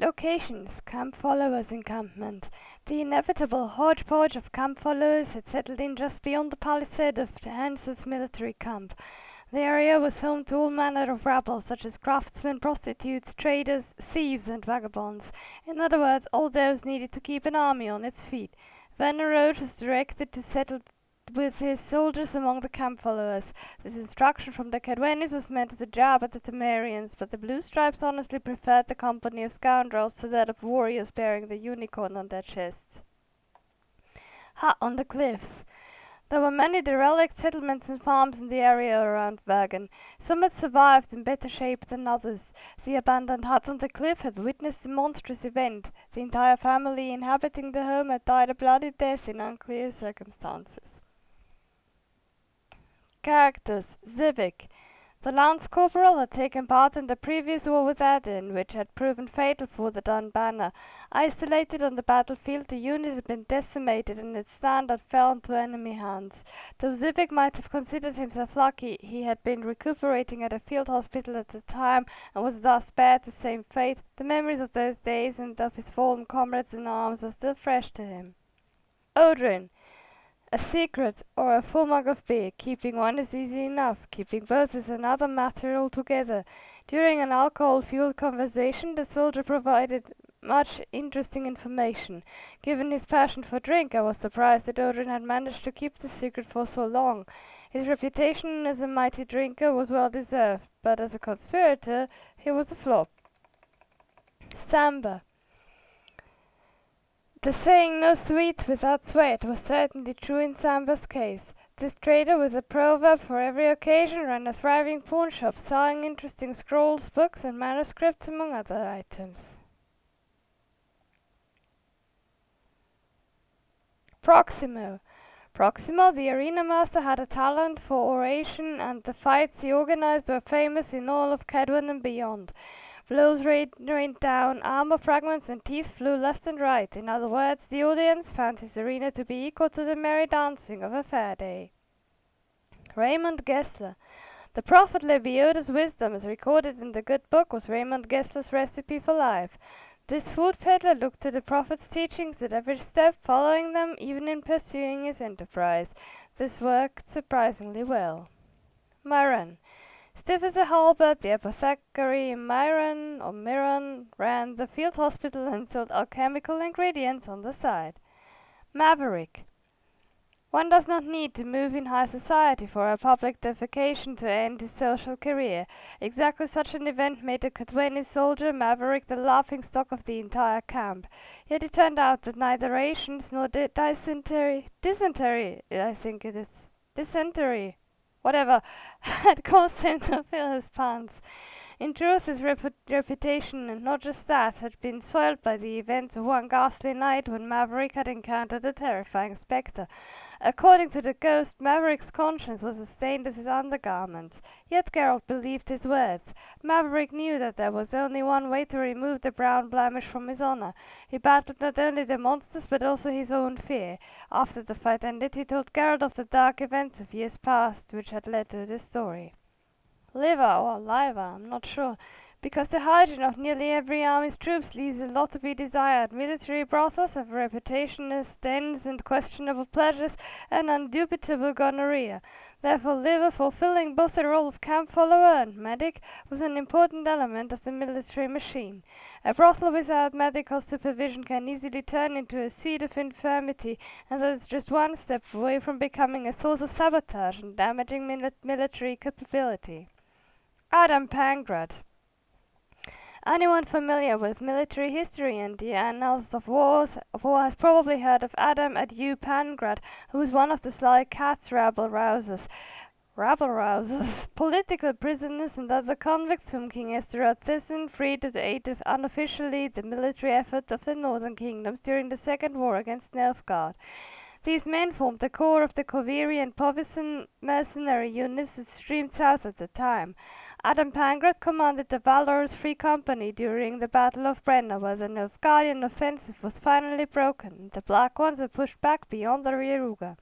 Locations: Camp Followers Encampment. The inevitable hodgepodge of camp followers had settled in just beyond the palisade of Hansel's military camp. The area was home to all manner of rabble, such as craftsmen, prostitutes, traders, thieves, and vagabonds. In other words, all those needed to keep an army on its feet. Roche was directed to settle with his soldiers among the camp followers. This instruction from the Cadwennis was meant as a jab at the Temerians, but the Blue Stripes honestly preferred the company of scoundrels to that of warriors bearing the unicorn on their chests. Hut on the cliffs. There were many derelict settlements and farms in the area around Bergen. Some had survived in better shape than others. The abandoned hut on the cliff had witnessed a monstrous event. The entire family inhabiting the home had died a bloody death in unclear circumstances. Characters: Zyvik. The Lance Corporal had taken part in the previous war with Odrin, which had proven fatal for the Dun Banner. Isolated on the battlefield, the unit had been decimated and its standard fell into enemy hands. Though Zyvik might have considered himself lucky, he had been recuperating at a field hospital at the time and was thus spared the same fate. The memories of those days and of his fallen comrades in arms were still fresh to him. Odrin. A secret, or a full mug of beer. Keeping one is easy enough. Keeping both is another matter altogether. During an alcohol-fueled conversation, the soldier provided much interesting information. Given his passion for drink, I was surprised that Odrin had managed to keep the secret for so long. His reputation as a mighty drinker was well deserved, but as a conspirator, he was a flop. Samber. The saying "no sweets without sweat" was certainly true in Samber's case. This trader with a proverb for every occasion ran a thriving pawn shop, selling interesting scrolls, books, and manuscripts, among other items. Proximo. Proximo, the arena master, had a talent for oration, and the fights he organized were famous in all of Cadwyn and beyond. Blows rained down, armor fragments and teeth flew left and right. In other words, the audience found his arena to be equal to the merry dancing of a fair day. Raymond Gessler. The prophet Lebioda's wisdom, as recorded in the good book, was Raymond Gessler's recipe for life. This food peddler looked to the prophet's teachings at every step, following them even in pursuing his enterprise. This worked surprisingly well. Myron. Stiff as a halberd, the apothecary Myron ran the field hospital and sold alchemical ingredients on the side. Mavrick. One does not need to move in high society for a public defecation to end his social career. Exactly such an event made the Cadwenny soldier Mavrick the laughingstock of the entire camp. Yet it turned out that neither rations nor dysentery, whatever, had caused him to fill his pants. In truth, his reputation, and not just that, had been soiled by the events of one ghastly night when Mavrick had encountered a terrifying spectre. According to the ghost, Maverick's conscience was as stained as his undergarments. Yet Geralt believed his words. Maverick knew that there was only one way to remove the brown blemish from his honor. He battled not only the monsters, but also his own fear. After the fight ended, he told Geralt of the dark events of years past, which had led to this story. Liva, or Liva, I'm not sure, because the hygiene of nearly every army's troops leaves a lot to be desired. Military brothels have a reputation as dens and questionable pleasures and undubitable gonorrhea. Therefore, Liva, fulfilling both the role of camp follower and medic, was an important element of the military machine. A brothel without medical supervision can easily turn into a seat of infirmity, and that is just one step away from becoming a source of sabotage and damaging military capability. Adam Pangratt. Anyone familiar with military history and the annals of war has probably heard of Adam Adieu Pangratt, who was one of the Sly Cat's rabble-rousers, political prisoners and other convicts whom King Esterod Thyssen freed to aid unofficially the military effort of the northern kingdoms during the Second War against Nilfgaard. These men formed the core of the Koviri and Povison mercenary units that streamed south at the time. Adam Pangratt commanded the valorous Free Company during the Battle of Brenna, where the Nilfgaardian offensive was finally broken, and the Black Ones were pushed back beyond the Rieruga.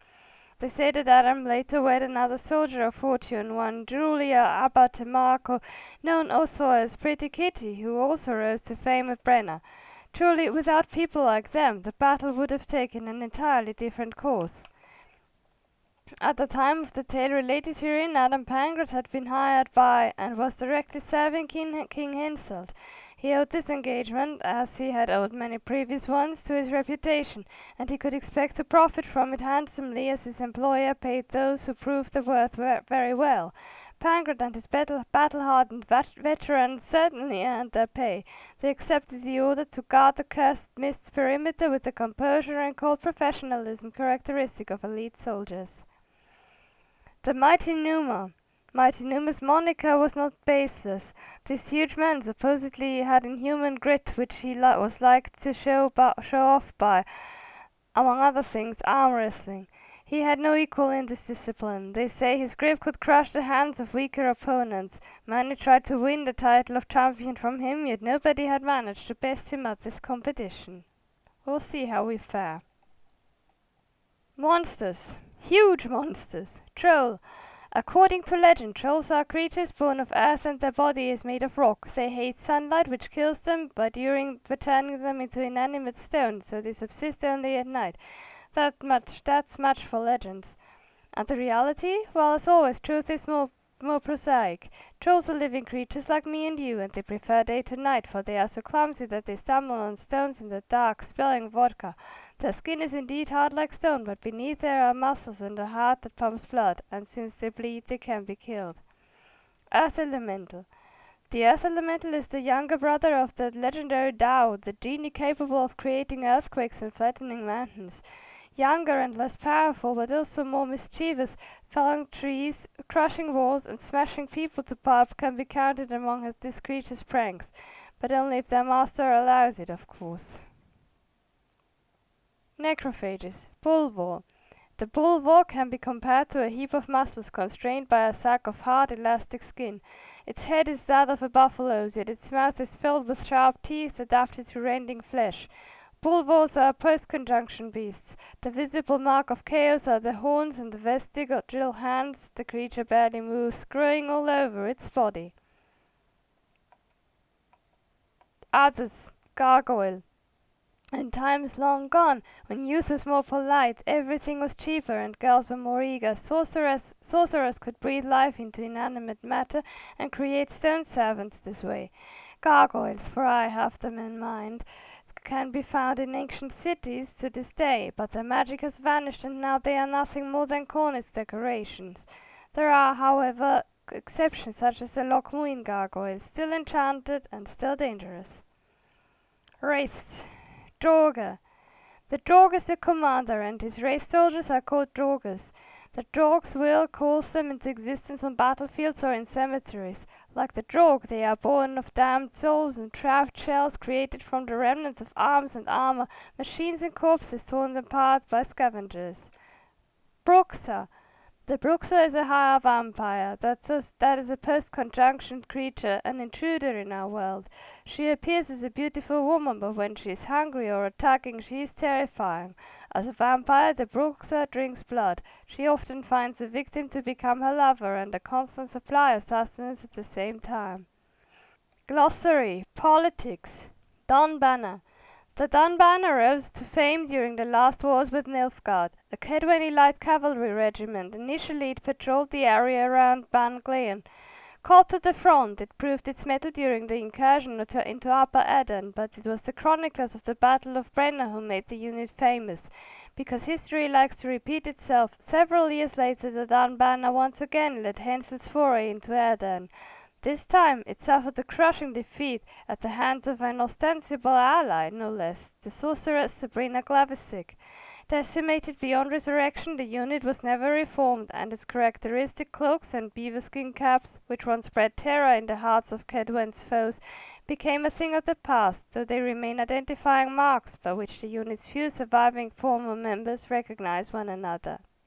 They say that Adam later wed another soldier of fortune, one Julia Abate Marco, known also as Pretty Kitty, who also rose to fame at Brenna. Truly, without people like them, the battle would have taken an entirely different course. At the time of the tale related herein, Adam Pangratt had been hired by, and was directly serving King Henselt. He owed this engagement, as he had owed many previous ones, to his reputation, and he could expect to profit from it handsomely, as his employer paid those who proved their worth very well. Pangratt and his battle-hardened veterans certainly earned their pay. They accepted the order to guard the cursed mist's perimeter with the composure and cold professionalism characteristic of elite soldiers. The Mighty Numa. Mighty Numa's moniker was not baseless. This huge man supposedly had inhuman grit, which he was liked to show off by, among other things, arm wrestling. He had no equal in this discipline. They say his grip could crush the hands of weaker opponents. Many tried to win the title of champion from him, yet nobody had managed to best him at this competition. We'll see how we fare. Monsters. Huge monsters. Troll. According to legend, trolls are creatures born of earth and their body is made of rock. They hate sunlight, which kills them by turning them into inanimate stone, so they subsist only at night. That's much for legends. And the reality? Well, as always, truth is more prosaic. Trolls are living creatures like me and you, and they prefer day to night, for they are so clumsy that they stumble on stones in the dark, spilling vodka. Their skin is indeed hard like stone, but beneath there are muscles and a heart that pumps blood, and since they bleed, they can be killed. Earth Elemental. The Earth Elemental is the younger brother of the legendary Tao, the genie capable of creating earthquakes and flattening mountains. Younger and less powerful, but also more mischievous, felling trees, crushing walls, and smashing people to pulp can be counted among this creature's pranks, but only if their master allows it, of course. Necraphages. Bullvore. The Bullvore can be compared to a heap of muscles constrained by a sack of hard, elastic skin. Its head is that of a buffalo's, yet its mouth is filled with sharp teeth adapted to rending flesh. Bullvores are post-conjunction beasts. The visible mark of chaos are the horns and the vestigial hands. The creature barely moves, growing all over its body. Others. Gargoyle. In times long gone, when youth was more polite, everything was cheaper, and girls were more eager, sorcerers could breathe life into inanimate matter and create stone servants this way. Gargoyles, for I have them in mind, can be found in ancient cities to this day, but their magic has vanished, and now they are nothing more than cornice decorations. There are, however, exceptions, such as the Loch Muin gargoyle, still enchanted and still dangerous. Wraiths. Draugir. The Draug is the commander, and his wraith soldiers are called Draugrs. The Draug's will calls them into existence on battlefields or in cemeteries. Like the Draug, they are born of damned souls and trapped shells created from the remnants of arms and armor, machines and corpses torn apart by scavengers. Buxa. The Buxa is a higher vampire. That is a post-conjunction creature, an intruder in our world. She appears as a beautiful woman, but when she is hungry or attacking, she is terrifying. As a vampire, the Buxa drinks blood. She often finds a victim to become her lover, and a constant supply of sustenance at the same time. Glossary. Politics. Dunbanner. The Dunbanner rose to fame during the last wars with Nilfgaard, a Kedweni light cavalry regiment. Initially it patrolled the area around Ban Glean. Called to the front, it proved its mettle during the incursion into Upper Edan, but it was the chroniclers of the Battle of Brenna who made the unit famous. Because history likes to repeat itself, several years later the Dunbanner once again led Henselt's foray into Edan. This time it suffered a crushing defeat at the hands of an ostensible ally, no less, the sorceress Sabrina Glavisic. Decimated beyond resurrection, the unit was never reformed, and its characteristic cloaks and beaverskin caps, which once spread terror in the hearts of Kedwen's foes, became a thing of the past, though they remain identifying marks by which the unit's few surviving former members recognize one another.